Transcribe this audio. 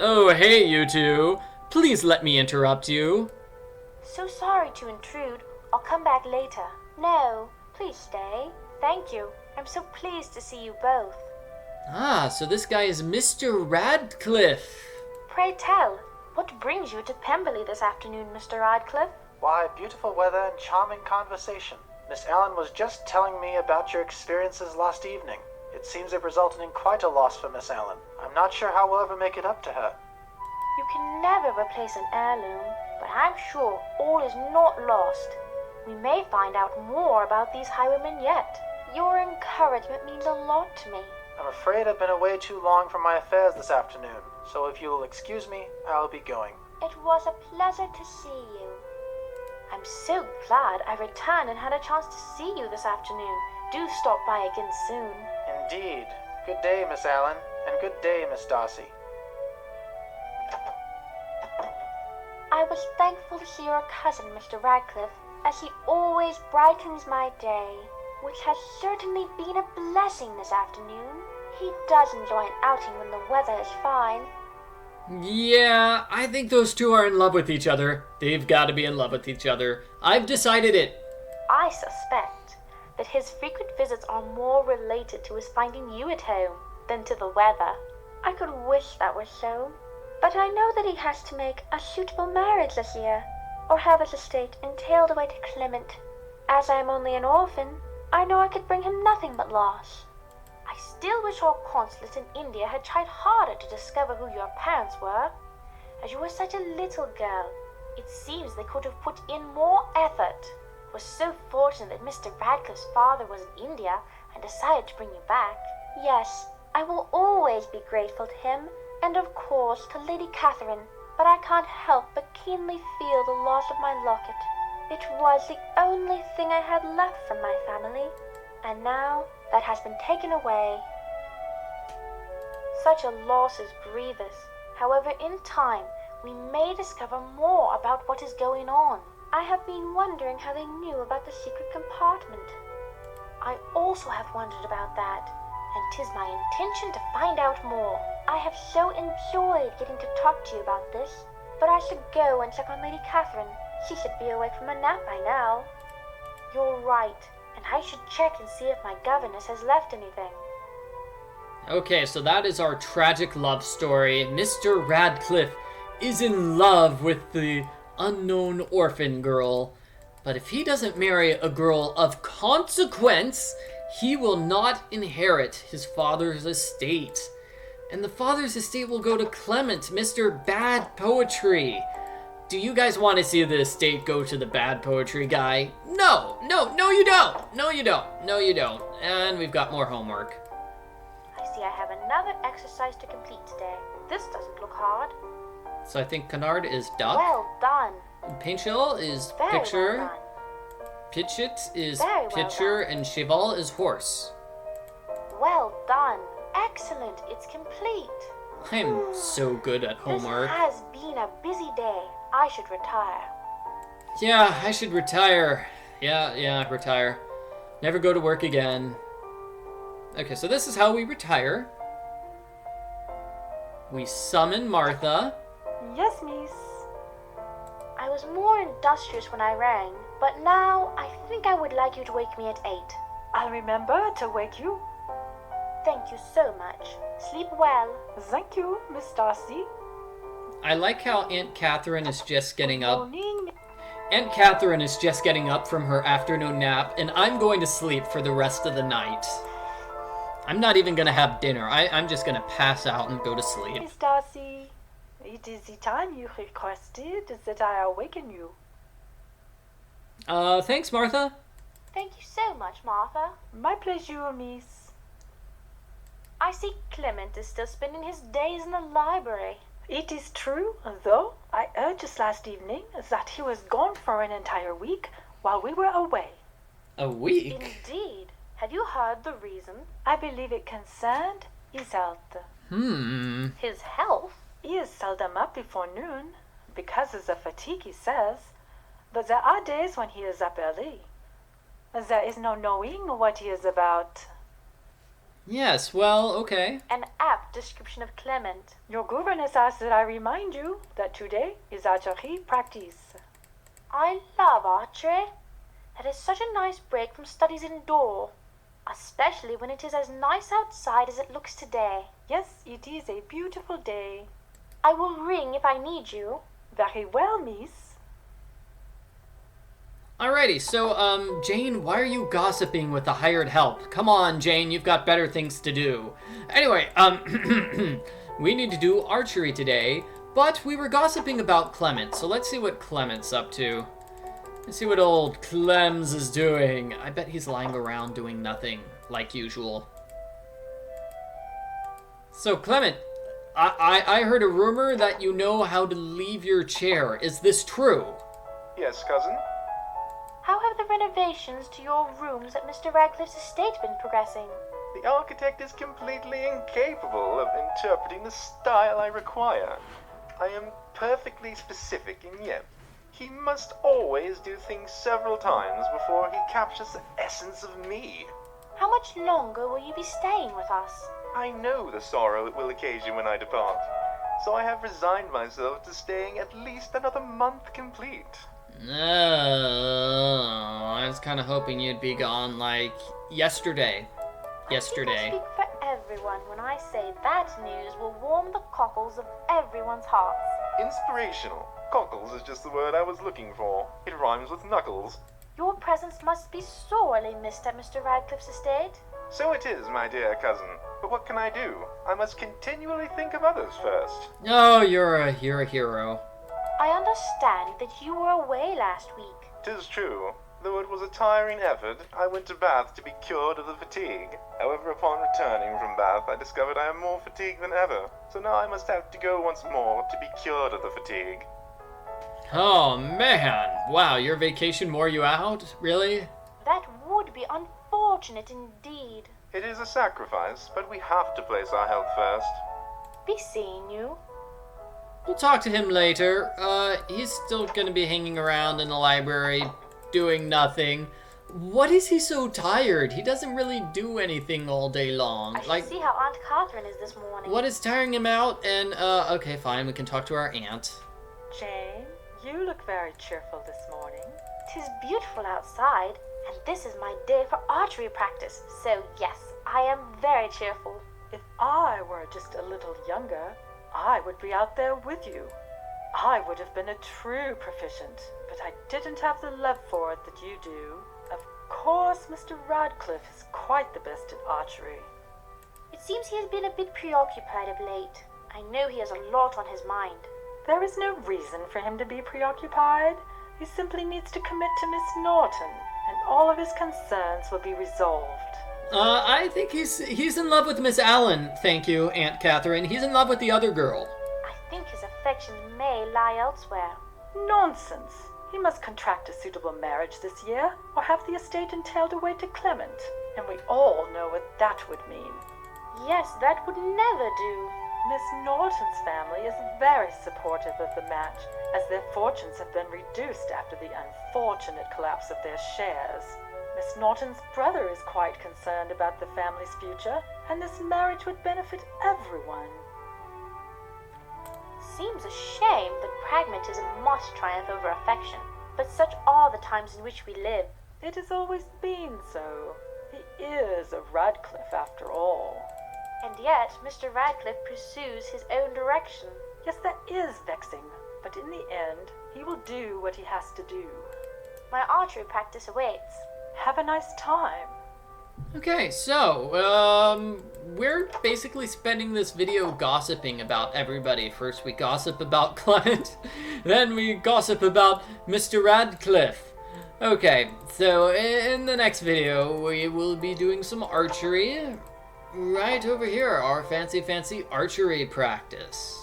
Oh, hey, you two. Please let me interrupt you. So sorry to intrude. I'll come back later. No, please stay. Thank you. I'm so pleased to see you both. Ah, so this guy is Mr. Radcliffe. Pray tell, what brings you to Pemberley this afternoon, Mr. Radcliffe? Why, beautiful weather and charming conversation. Miss Allen was just telling me about your experiences last evening. It seems it resulted in quite a loss for Miss Allen. I'm not sure how we'll ever make it up to her. You can never replace an heirloom, but I'm sure all is not lost. We may find out more about these highwaymen yet. Your encouragement means a lot to me. I'm afraid I've been away too long from my affairs this afternoon, so if you'll excuse me, I'll be going. It was a pleasure to see you. I'm so glad I returned and had a chance to see you this afternoon. Do stop by again soon. Indeed. Good day, Miss Allen, and good day, Miss Darcy. I was thankful to see your cousin, Mr. Radcliffe, as he always brightens my day, which has certainly been a blessing this afternoon. He does enjoy an outing when the weather is fine. Yeah, I think those two are in love with each other. They've got to be in love with each other. I've decided it. I suspect that his frequent visits are more related to his finding you at home than to the weather. I could wish that were so. But I know that he has to make a suitable marriage this year, or have his estate entailed away to Clement. As I am only an orphan, I know I could bring him nothing but loss. I still wish our consulate in India had tried harder to discover who your parents were. As you were such a little girl, it seems they could have put in more effort. It was so fortunate that Mr. Radcliffe's father was in India and decided to bring you back. Yes, I will always be grateful to him, and of course to Lady Catherine, but I can't help but keenly feel the loss of my locket. It was the only thing I had left from my family, and now that has been taken away. Such a loss is grievous. However, in time, we may discover more about what is going on. I have been wondering how they knew about the secret compartment. I also have wondered about that, and 'tis my intention to find out more. I have so enjoyed getting to talk to you about this, but I should go and check on Lady Catherine. She should be awake from a nap by now. You're right, and I should check and see if my governess has left anything. Okay, so that is our tragic love story. Mr. Radcliffe is in love with the unknown orphan girl, but if he doesn't marry a girl of consequence, he will not inherit his father's estate. And the father's estate will go to Clement, Mr. Bad Poetry. Do you guys want to see the estate go to the bad poetry guy? No, you don't. No, you don't. And we've got more homework. I see I have another exercise to complete today. This doesn't look hard. So I think Canard is duck. Well done. Pinchel is Very picture. well done. Pitchit is Very well pitcher. done. And Cheval is horse. Well done. Excellent. It's complete. I'm so good at homework. This has been a busy day. I should retire. Yeah, I should retire. Yeah, retire. Never go to work again. Okay, so this is how we retire. We summon Martha. Yes, miss. I was more industrious when I rang, but now I think I would like you to wake me at 8. I'll remember to wake you. Thank you so much. Sleep well. Thank you, Miss Darcy. I like how Aunt Catherine is just getting up. Morning. Aunt Catherine is just getting up from her afternoon nap, and I'm going to sleep for the rest of the night. I'm not even going to have dinner. I'm just going to pass out and go to sleep. Miss Darcy, it is the time you requested that I awaken you. Thanks, Martha. Thank you so much, Martha. My pleasure, miss. I see Clement is still spending his days in the library. It is true, though I heard just last evening that he was gone for an entire week while we were away. A week? Indeed. Have you heard the reason? I believe it concerned his health. His health? He is seldom up before noon, because of the fatigue, he says. But there are days when he is up early. There is no knowing what he is about. Yes, well, okay. An apt description of Clement. Your governess asks that I remind you that today is archery practice. I love archery. It is such a nice break from studies indoor, especially when it is as nice outside as it looks today. Yes, it is a beautiful day. I will ring if I need you. Very well, miss. Alrighty, so, Jane, why are you gossiping with the hired help? Come on, Jane, you've got better things to do. Anyway, we need to do archery today, but we were gossiping about Clement, so let's see what Clement's up to. Let's see what old Clems is doing. I bet he's lying around doing nothing, like usual. So, Clement, I heard a rumor that you know how to leave your chair. Is this true? Yes, cousin? How have the renovations to your rooms at Mr. Radcliffe's estate been progressing? The architect is completely incapable of interpreting the style I require. I am perfectly specific, and yet he must always do things several times before he captures the essence of me. How much longer will you be staying with us? I know the sorrow it will occasion when I depart, so I have resigned myself to staying at least another month complete. I was kind of hoping you'd be gone, like, yesterday. I think I speak for everyone when I say that news will warm the cockles of everyone's hearts. Inspirational. Cockles is just the word I was looking for. It rhymes with knuckles. Your presence must be sorely missed at Mr. Radcliffe's estate. So it is, my dear cousin. But what can I do? I must continually think of others first. Oh, you're a hero. I understand that you were away last week. 'Tis true. Though it was a tiring effort, I went to Bath to be cured of the fatigue. However, upon returning from Bath, I discovered I am more fatigued than ever. So now I must have to go once more to be cured of the fatigue. Oh, man. Wow, your vacation wore you out? Really? That would be unfortunate indeed. It is a sacrifice, but we have to place our health first. Be seeing you. We'll talk to him later. He's still gonna be hanging around in the library, doing nothing. What is he so tired? He doesn't really do anything all day long. I should see how Aunt Catherine is this morning. What is tiring him out? And, okay, fine, we can talk to our aunt. Jane, you look very cheerful this morning. 'Tis beautiful outside, and this is my day for archery practice, so yes, I am very cheerful. If I were just a little younger, I would be out there with you. I would have been a true proficient, but I didn't have the love for it that you do. Of course, Mr. Radcliffe is quite the best at archery. It seems he has been a bit preoccupied of late. I know he has a lot on his mind. There is no reason for him to be preoccupied. He simply needs to commit to Miss Norton, and all of his concerns will be resolved. I think he's in love with Miss Allen, thank you, Aunt Catherine. He's in love with the other girl. I think his affections may lie elsewhere. Nonsense. He must contract a suitable marriage this year, or have the estate entailed away to Clement. And we all know what that would mean. Yes, that would never do. Miss Norton's family is very supportive of the match, as their fortunes have been reduced after the unfortunate collapse of their shares. Miss Norton's brother is quite concerned about the family's future, and this marriage would benefit everyone. Seems a shame that pragmatism must triumph over affection, but such are the times in which we live. It has always been so. He is a Radcliffe after all. And yet, Mr. Radcliffe pursues his own direction. Yes, that is vexing, but in the end, he will do what he has to do. My archery practice awaits. Have a nice time. Okay, so, we're basically spending this video gossiping about everybody. First we gossip about Clement, then we gossip about Mr. Radcliffe. Okay, so in the next video, we will be doing some archery right over here, our fancy archery practice.